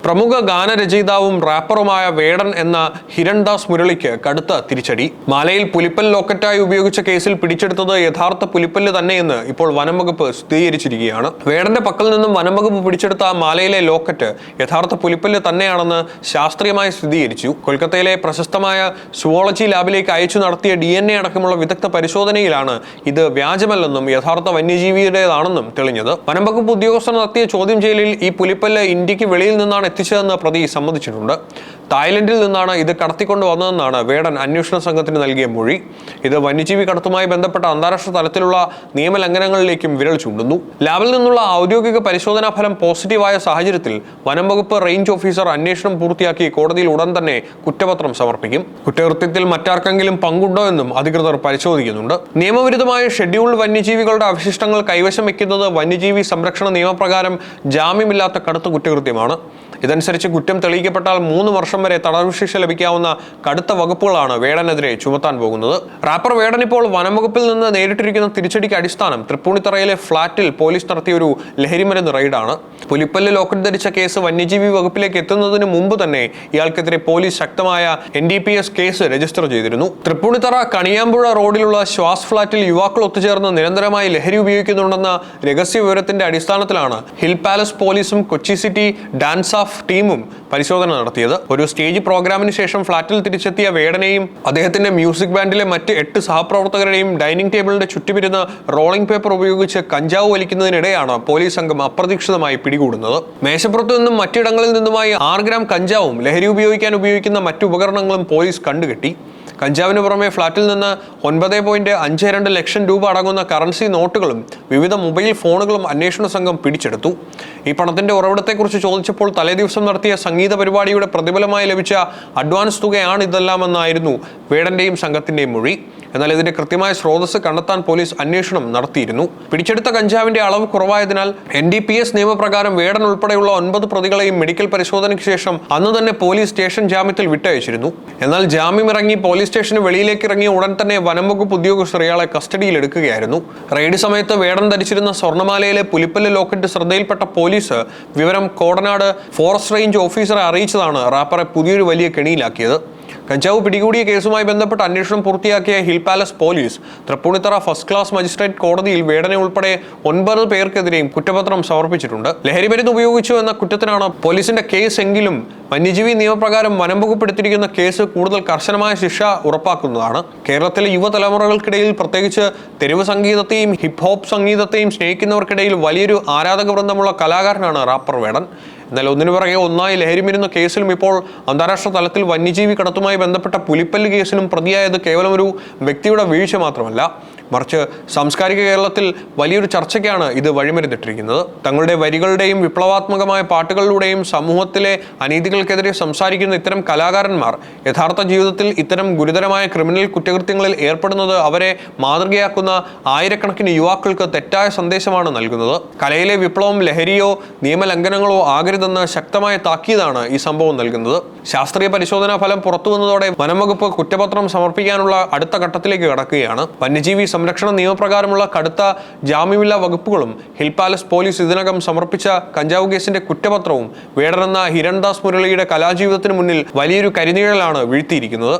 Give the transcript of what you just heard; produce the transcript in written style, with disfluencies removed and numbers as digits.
പ്രമുഖ ഗാനരചയിതാവും റാപ്പറുമായ വേടൻ എന്ന ഹിരൺദാസ് മുരളിക്ക് കടുത്ത തിരിച്ചടി. മാലയിൽ പുലിപ്പല്ല് ലോക്കറ്റായി ഉപയോഗിച്ച കേസിൽ പിടിച്ചെടുത്തത് യഥാർത്ഥ പുലിപ്പല്ല് തന്നെയെന്ന് ഇപ്പോൾ വനംവകുപ്പ് സ്ഥിരീകരിച്ചിരിക്കുകയാണ്. വേടന്റെ പക്കൽ നിന്നും വനംവകുപ്പ് പിടിച്ചെടുത്ത മാലയിലെ ലോക്കറ്റ് യഥാർത്ഥ പുലിപ്പല്ല് തന്നെയാണെന്ന് ശാസ്ത്രീയമായി സ്ഥിരീകരിച്ചു. കൊൽക്കത്തയിലെ പ്രശസ്തമായ സുവോളജി ലാബിലേക്ക് അയച്ചു നടത്തിയ DNA അടക്കമുള്ള വിദഗ്ധ പരിശോധനയിലാണ് ഇത് വ്യാജമല്ലെന്നും യഥാർത്ഥ വന്യജീവിയുടേതാണെന്നും തെളിഞ്ഞത്. വനംവകുപ്പ് ഉദ്യോഗസ്ഥർ നടത്തിയ ചോദ്യം ചെയ്യലിൽ ഈ പുലിപ്പല്ല് ഇന്ത്യക്ക് വെളിയിൽ നിന്നാണ് എത്തിച്ചതെന്ന് പ്രതി സമ്മതിച്ചിട്ടുണ്ട്. തായ്ലൻഡിൽ നിന്നാണ് ഇത് കടത്തിക്കൊണ്ട് വന്നതെന്നാണ് വേടൻ അന്വേഷണ സംഘത്തിന് നൽകിയ മൊഴി. ഇത് വന്യജീവി കടത്തുമായി ബന്ധപ്പെട്ട അന്താരാഷ്ട്ര തലത്തിലുള്ള നിയമലംഘനങ്ങളിലേക്കും വിരൽ ചൂണ്ടുന്നു. ലാബിൽ നിന്നുള്ള ഔദ്യോഗിക പരിശോധനാ ഫലം പോസിറ്റീവായ സാഹചര്യത്തിൽ വനംവകുപ്പ് റേഞ്ച് ഓഫീസർ അന്വേഷണം പൂർത്തിയാക്കി കോടതിയിൽ ഉടൻ തന്നെ കുറ്റപത്രം സമർപ്പിക്കും. കുറ്റകൃത്യത്തിൽ മറ്റാർക്കെങ്കിലും പങ്കുണ്ടോ എന്നും അധികൃതർ പരിശോധിക്കുന്നുണ്ട്. നിയമവിരുദ്ധമായ ഷെഡ്യൂൾഡ് വന്യജീവികളുടെ അവശിഷ്ടങ്ങൾ കൈവശം വയ്ക്കുന്നത് വന്യജീവി സംരക്ഷണ നിയമപ്രകാരം ജാമ്യമില്ലാത്ത കടുത്ത കുറ്റകൃത്യമാണ്. ഇതനുസരിച്ച് കുറ്റം തെളിയിക്കപ്പെട്ടാൽ 3 വർഷം വരെ തടവ് ശിക്ഷ ലഭിക്കാവുന്ന കടുത്ത വകുപ്പുകളാണ് വേടനെതിരെ ചുമത്താൻ പോകുന്നത്. റാപ്പർ വേടൻ ഇപ്പോൾ വനംവകുപ്പിൽ നിന്ന് നേരിട്ടിരിക്കുന്ന തിരിച്ചടിക്ക് അടിസ്ഥാനം തൃപ്പൂണിത്തറയിലെ ഫ്ളാറ്റിൽ പോലീസ് നടത്തിയ ഒരു ലഹരിമരുന്ന് റെയ്ഡാണ്. പുലിപ്പല്ല് ലോക്കറ്റ് ധരിച്ച കേസ് വന്യജീവി വകുപ്പിലേക്ക് എത്തുന്നതിന് മുമ്പ് തന്നെ ഇയാൾക്കെതിരെ പോലീസ് ശക്തമായ NDPS കേസ് രജിസ്റ്റർ ചെയ്തിരുന്നു. തൃപ്പൂണിത്തറ കണിയാമ്പുഴ റോഡിലുള്ള ശ്വാസ് ഫ്ളാറ്റിൽ യുവാക്കൾ ഒത്തുചേർന്ന് നിരന്തരമായി ലഹരി ഉപയോഗിക്കുന്നുണ്ടെന്ന രഹസ്യ വിവരത്തിന്റെ അടിസ്ഥാനത്തിലാണ് ഹിൽ പാലസ് പോലീസും കൊച്ചി സിറ്റി ഡാൻസ് ഓഫ് ടീമും പരിശോധന നടത്തിയത്. ഒരു സ്റ്റേജ് പ്രോഗ്രാമിന് ശേഷം ഫ്ളാറ്റിൽ തിരിച്ചെത്തിയ വേടനെയും അദ്ദേഹത്തിന്റെ മ്യൂസിക് ബാൻഡിലെ മറ്റ് 8 സഹപ്രവർത്തകരുടെയും ഡൈനിങ് ടേബിളിന്റെ ചുറ്റുമിരുന്ന് റോളിംഗ് പേപ്പർ ഉപയോഗിച്ച് കഞ്ചാവ് വലിക്കുന്നതിനിടെയാണ് പോലീസ് സംഘം അപ്രതീക്ഷിതമായി പിടികൂടുന്നത്. മേശപ്പുറത്തു നിന്നും മറ്റിടങ്ങളിൽ നിന്നുമായി 6 ഗ്രാം കഞ്ചാവും ലഹരി ഉപയോഗിക്കുന്ന മറ്റു ഉപകരണങ്ങളും പോലീസ് കണ്ടുകെട്ടി. കഞ്ചാവിന് പുറമെ ഫ്ളാറ്റിൽ നിന്ന് 9.52 ലക്ഷം രൂപ അടങ്ങുന്ന കറൻസി നോട്ടുകളും വിവിധ മൊബൈൽ ഫോണുകളും അന്വേഷണ സംഘം പിടിച്ചെടുത്തു. ഈ പണത്തിന്റെ ഉറവിടത്തെക്കുറിച്ച് ചോദിച്ചപ്പോൾ തലേദിവസം നടത്തിയ സംഗീത പരിപാടിയുടെ പ്രതിഫലമായി ലഭിച്ച അഡ്വാൻസ് തുകയാണ് ഇതെല്ലാമെന്നായിരുന്നു വേടന്റെയും സംഘത്തിന്റെയും മൊഴി. എന്നാൽ ഇതിന്റെ കൃത്യമായ സ്രോതസ് കണ്ടെത്താൻ പോലീസ് അന്വേഷണം നടത്തിയിരുന്നു. പിടിച്ചെടുത്ത കഞ്ചാവിന്റെ അളവ് കുറവായതിനാൽ NDPS നിയമപ്രകാരം വേടൻ ഉൾപ്പെടെയുള്ള 9 പ്രതികളെയും മെഡിക്കൽ പരിശോധനയ്ക്ക് ശേഷം അന്ന് തന്നെ പോലീസ് സ്റ്റേഷൻ ജാമ്യത്തിൽ വിട്ടയച്ചിരുന്നു. എന്നാൽ ജാമ്യമിറങ്ങി പോലീസ് സ്റ്റേഷന് വെളിയിലേക്ക് ഇറങ്ങിയ ഉടൻ തന്നെ വനംവകുപ്പ് ഉദ്യോഗസ്ഥർ ഇയാളെ കസ്റ്റഡിയിൽ എടുക്കുകയായിരുന്നു. റെയ്ഡ് സമയത്ത് വേടൻ ധരിച്ചിരുന്ന സ്വർണ്ണമാലയിലെ പുലിപ്പല്ല് ലോക്കറ്റ് ശ്രദ്ധയിൽപ്പെട്ട പോലീസ് വിവരം കോടനാട് ഫോറസ്റ്റ് റേഞ്ച് ഓഫീസറെ അറിയിച്ചതാണ് റാപ്പറെ പുതിയൊരു വലിയ കെണിയിലാക്കിയത്. കഞ്ചാവ് പിടികൂടിയ കേസുമായി ബന്ധപ്പെട്ട് അന്വേഷണം പൂർത്തിയാക്കിയ hill palace police Tripunithura first class magistrate കോടതിയിൽ വേടനെ ഉൾപ്പെടെ 9 പേർക്കെതിരെയും കുറ്റപത്രം സമർപ്പിച്ചിട്ടുണ്ട്. ലഹരിമരുന്ന് ഉപയോഗിച്ചു എന്ന കുറ്റത്തിനാണ് പോലീസിന്റെ കേസ് എങ്കിലും വന്യജീവി നിയമപ്രകാരം വനംവകുപ്പ് എടുത്തിരിക്കുന്ന കേസ് കൂടുതൽ കർശനമായ ശിക്ഷ ഉറപ്പാക്കുന്നതാണ്. കേരളത്തിലെ യുവതലമുറകൾക്കിടയിൽ പ്രത്യേകിച്ച് തെരുവ് സംഗീതത്തെയും ഹിപ് ഹോപ്പ് സംഗീതത്തെയും സ്നേഹിക്കുന്നവർക്കിടയിൽ വലിയൊരു ആരാധക വൃന്ദമുള്ള കലാകാരനാണ് റാപ്പർ വേടൻ. എന്നാൽ ഒന്നിനു പുറകെ ഒന്നായി ലഹരിമരുന്ന് കേസിലും ഇപ്പോൾ അന്താരാഷ്ട്ര തലത്തിൽ വന്യജീവി കടത്തുമായി ബന്ധപ്പെട്ട പുലിപ്പല്ല് കേസിലും പ്രതിയായത് കേവലം ഒരു വ്യക്തിയുടെ വീഴ്ച മാത്രമല്ല, മറിച്ച് സാംസ്കാരിക കേരളത്തിൽ വലിയൊരു ചർച്ചയ്ക്കാണ് ഇത് വഴിമരുന്നിട്ടിരിക്കുന്നത്. തങ്ങളുടെ വരികളുടെയും വിപ്ലവാത്മകമായ പാട്ടുകളിലൂടെയും സമൂഹത്തിലെ അനീതികൾക്കെതിരെ സംസാരിക്കുന്ന ഇത്തരം കലാകാരന്മാർ യഥാർത്ഥ ജീവിതത്തിൽ ഇത്തരം ഗുരുതരമായ ക്രിമിനൽ കുറ്റകൃത്യങ്ങളിൽ ഏർപ്പെടുന്നത് അവരെ മാതൃകയാക്കുന്ന ആയിരക്കണക്കിന് യുവാക്കൾക്ക് തെറ്റായ സന്ദേശമാണ് നൽകുന്നത്. കലയിലെ വിപ്ലവം ലഹരിയോ നിയമലംഘനങ്ങളോ ആകരുതെന്ന് ശക്തമായ താക്കീതാണ് ഈ സംഭവം നൽകുന്നത്. ശാസ്ത്രീയ പരിശോധനാ ഫലം പുറത്തുവന്നതോടെ വനംവകുപ്പ് കുറ്റപത്രം സമർപ്പിക്കാനുള്ള അടുത്ത ഘട്ടത്തിലേക്ക് കടക്കുകയാണ്. വന്യജീവി സംരക്ഷണ നിയമപ്രകാരമുള്ള കടുത്ത ജാമ്യമില്ലാ വകുപ്പുകളും ഹിൽ പാലസ് പോലീസ് ഇതിനകം സമർപ്പിച്ച കഞ്ചാവ് കേസിന്റെ കുറ്റപത്രവും വേടനെന്ന ഹിരൺദാസ് മുരളിയുടെ കലാജീവിതത്തിന് മുന്നിൽ വലിയൊരു കരിനിഴലാണ് വീഴ്ത്തിയിരിക്കുന്നത്.